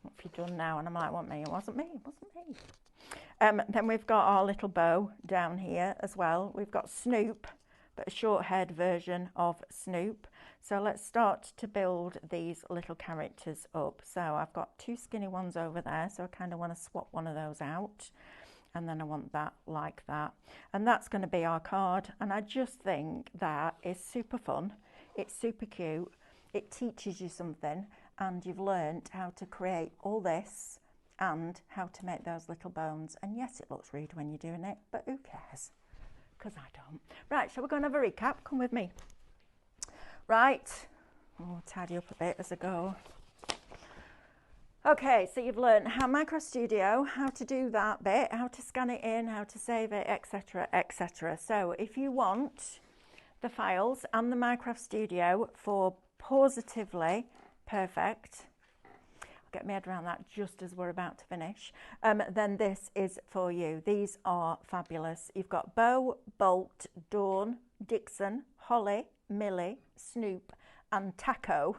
What have you done now? And I'm like, what me? It wasn't me. It wasn't me. Then we've got our little bow down here as well. We've got Snoop, but a short-haired version of Snoop. So let's start to build these little characters up. So I've got 2 skinny ones over there, so I kind of want to swap one of those out. And then I want that like that. And that's going to be our card. And I just think that is super fun. It's super cute. It teaches you something, and you've learned how to create all this and how to make those little bones. And yes, it looks rude when you're doing it, but who cares? Because I don't. Right, so we're going to have a recap. Come with me. Right. I'll tidy up a bit as I go. Okay, so you've learned how Micro Studio, how to do that bit, how to scan it in, how to save it, etc., etc. So if you want the files and the Micro Studio for positively perfect, I'll get my head around that just as we're about to finish, then this is for you. These are fabulous. You've got Bo, Bolt, Dawn, Dixon, Holly, Millie, Snoop, and Taco.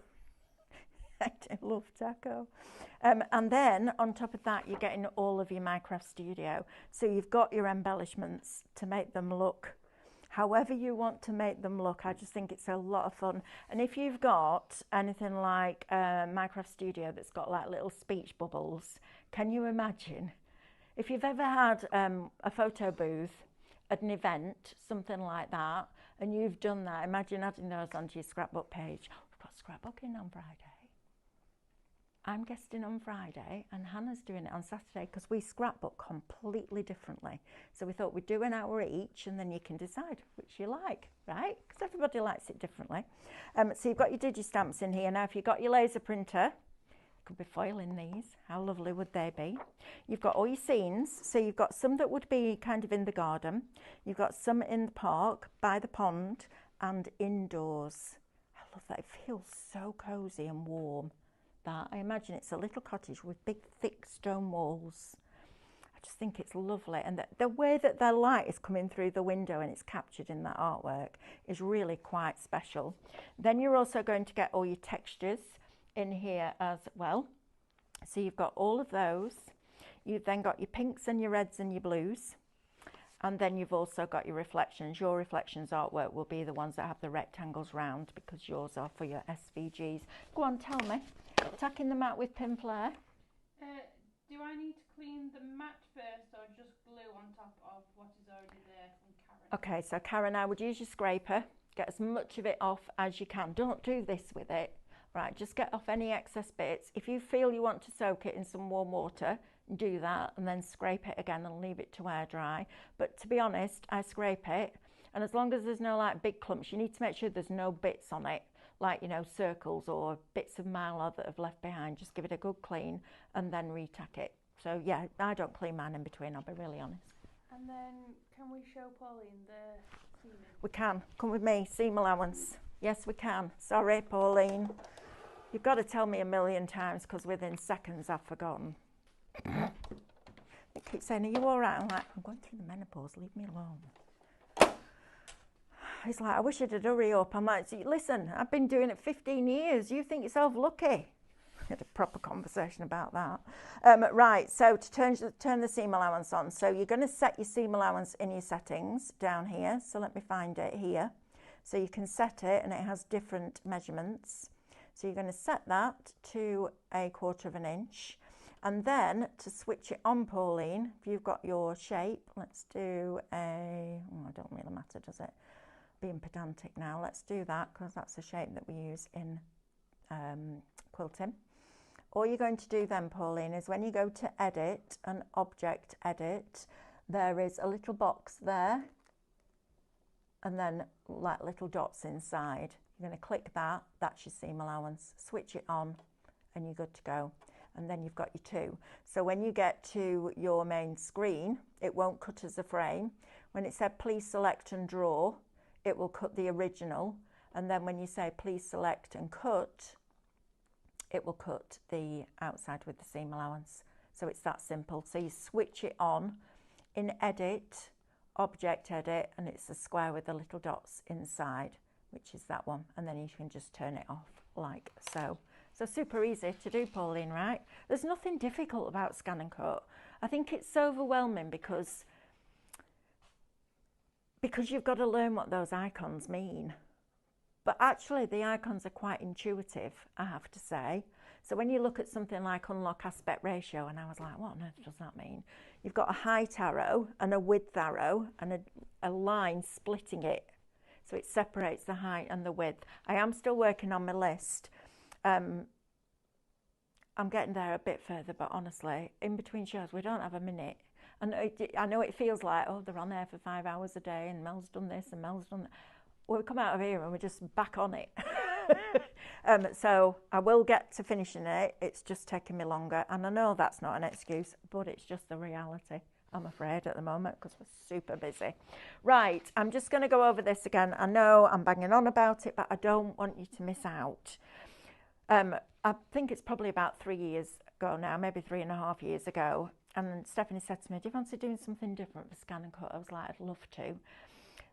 I do love Taco. And then on top of that, you're getting all of your Minecraft Studio. So you've got your embellishments to make them look however you want to make them look. I just think it's a lot of fun. And if you've got anything like Minecraft Studio that's got like little speech bubbles, can you imagine? If you've ever had a photo booth at an event, something like that, and you've done that, imagine adding those onto your scrapbook page. Oh, we've got scrapbooking on Friday. I'm guesting on Friday and Hannah's doing it on Saturday, because we scrapbook completely differently. So we thought we'd do an hour each, and then you can decide which you like, right? Because everybody likes it differently. So you've got your digi-stamps in here. Now, if you've got your laser printer, you could be foiling these. How lovely would they be? You've got all your scenes. So you've got some that would be kind of in the garden. You've got some in the park, by the pond, and indoors. I love that. It feels so cosy and warm. I imagine it's a little cottage with big thick stone walls. I just think it's lovely, and the way that the light is coming through the window and it's captured in that artwork is really quite special. Then you're also going to get all your textures in here as well. So you've got all of those. You've then got your pinks and your reds and your blues. And then you've also got your reflections. Your reflections artwork will be the ones that have the rectangles round, because yours are for your SVGs. Go on, tell me. Tacking them out with pin flare. Do I need to clean the mat first, or just glue on top of what is already there from Karen? Okay, so Karen, I would use your scraper. Get as much of it off as you can. Don't do this with it. Right, just get off any excess bits. If you feel you want to soak it in some warm water, do that, and then scrape it again and leave it to air dry. But to be honest, I scrape it, and as long as there's no like big clumps, you need to make sure there's no bits on it, like, you know, circles or bits of mylar that have left behind. Just give it a good clean and then retack it. So yeah, I don't clean mine in between, I'll be really honest. And then can we show Pauline the seaming? We can. Come with me. Seam allowance. Yes, we can. Sorry, Pauline. You've got to tell me a million times, because within seconds I've forgotten. They keep saying, are you all right? I'm like, I'm going through the menopause, leave me alone. He's like, I wish you'd hurry up. I'm like, listen, I've been doing it 15 years. You think yourself lucky. had a proper conversation about that. Right, so to turn the seam allowance on, so you're going to set your seam allowance in your settings down here. So let me find it here. So you can set it, and it has different measurements. So you're going to set that to 1/4 inch. And then to switch it on, Pauline, if you've got your shape, let's do it don't really matter, does it? Being pedantic now, let's do that because that's a shape that we use in quilting. All you're going to do then, Pauline, is when you go to edit and object edit, there is a little box there and then like little dots inside. You're going to click that, that's your seam allowance, switch it on and you're good to go. And then you've got your 2. So when you get to your main screen, it won't cut as a frame. When it said please select and draw, it will cut the original. And then when you say please select and cut, it will cut the outside with the seam allowance. So it's that simple. So you switch it on in edit, object edit, and it's a square with the little dots inside, which is that one. And then you can just turn it off like so. So super easy to do, Pauline, right? There's nothing difficult about ScanNCut. I think it's so overwhelming because you've got to learn what those icons mean. But actually the icons are quite intuitive, I have to say. So when you look at something like unlock aspect ratio, and I was like, what on earth does that mean? You've got a height arrow and a width arrow and a line splitting it. So it separates the height and the width. I am still working on my list. I'm getting there a bit further, but honestly, in between shows, we don't have a minute. And I know it feels like, oh, they're on there for 5 hours a day, and Mel's done this, and Mel's done that. Well, we come out of here, and we're just back on it. So I will get to finishing it. It's just taking me longer. And I know that's not an excuse, but it's just the reality, I'm afraid, at the moment, because we're super busy. Right, I'm just going to go over this again. I know I'm banging on about it, but I don't want you to miss out. I think it's probably about 3 years ago now, maybe 3.5 years ago. And Stephanie said to me, do you fancy doing something different for ScanNCut? I was like, I'd love to.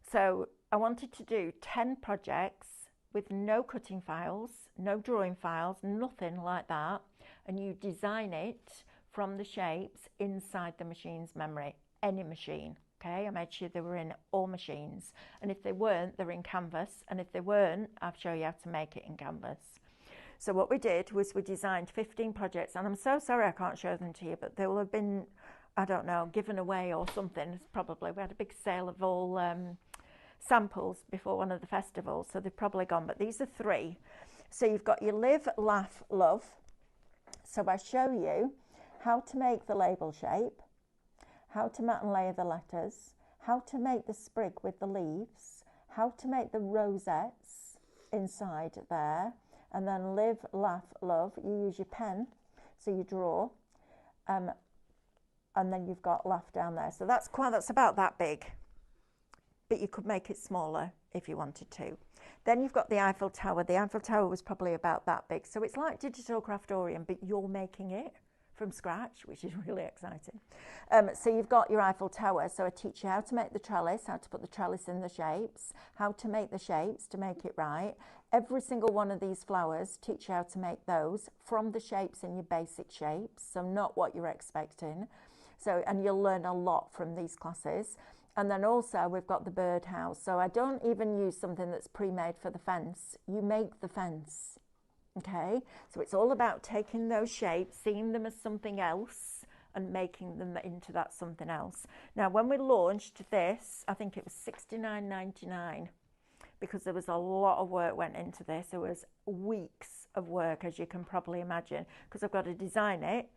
So I wanted to do 10 projects with no cutting files, no drawing files, nothing like that. And you design it from the shapes inside the machine's memory, any machine. Okay, I made sure they were in all machines. And if they weren't, they're in Canvas. And if they weren't, I'll show you how to make it in Canvas. So what we did was we designed 15 projects, and I'm so sorry I can't show them to you, but they will have been, I don't know, given away or something. Probably we had a big sale of all samples before one of the festivals, so they've probably gone, but these are 3. So you've got your live, laugh, love. So I show you how to make the label shape, how to mat and layer the letters, how to make the sprig with the leaves, how to make the rosettes inside there. And then live, laugh, love, you use your pen, so you draw, and then you've got laugh down there. So that's about that big, but you could make it smaller if you wanted to. Then you've got the Eiffel Tower. The Eiffel Tower was probably about that big. So it's like Digital Craftorium, but you're making it from scratch, which is really exciting. So you've got your Eiffel Tower. So I teach you how to make the trellis, how to put the trellis in the shapes, how to make the shapes to make it right. Every single one of these flowers, teach you how to make those from the shapes in your basic shapes, so not what you're expecting. So, and you'll learn a lot from these classes. And then also we've got the birdhouse. So I don't even use something that's pre-made for the fence. You make the fence. Okay, so it's all about taking those shapes, seeing them as something else and making them into that something else. Now, when we launched this, I think it was $69.99 because there was a lot of work went into this. There was weeks of work, as you can probably imagine, because I've got to design it,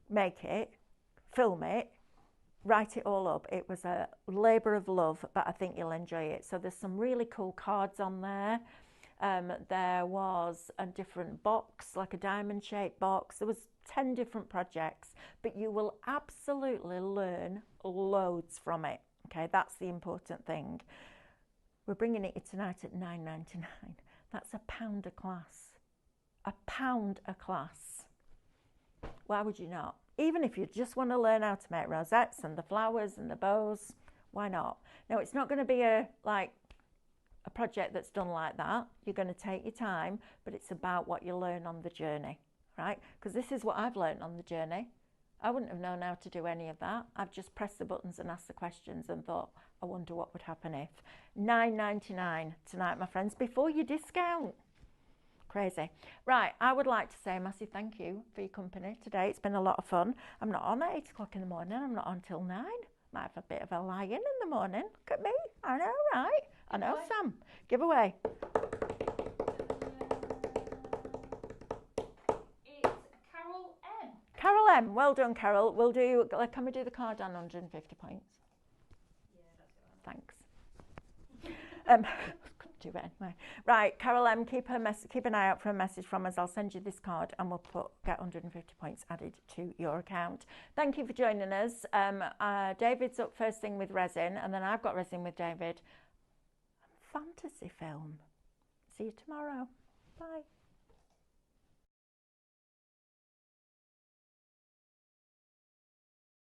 make it, film it, write it all up. It was a labour of love, but I think you'll enjoy it. So there's some really cool cards on there. There was a different box, like a diamond shaped box. There was 10 different projects, but you will absolutely learn loads from it. Okay, that's the important thing. We're bringing it tonight at $9.99. That's £1 a class. £1 a class. Why would you not? Even if you just want to learn how to make rosettes and the flowers and the bows, why not? Now, it's not going to be a project that's done like that. You're going to take your time, but it's about what you learn on the journey. right? Because this is what I've learned on the journey. I wouldn't have known how to do any of that. I've just pressed the buttons and asked the questions and thought, I wonder what would happen if. $9.99 tonight, my friends, before you discount. Crazy. Right, I would like to say a massive thank you for your company today. It's been a lot of fun. I'm not on at 8 o'clock in the morning. I'm not on till 9. Might have a bit of a lie-in the morning. Look at me. I know, right? I know, Sam. Give away. Carol M, well done, Carol. We'll do. Can we do the card down 150 points? Yeah, that's it. Thanks. Couldn't do it anyway. Right, Carol M, keep an eye out for a message from us. I'll send you this card, and we'll get 150 points added to your account. Thank you for joining us. David's up first thing with resin, and then I've got resin with David. Fantasy film. See you tomorrow. Bye.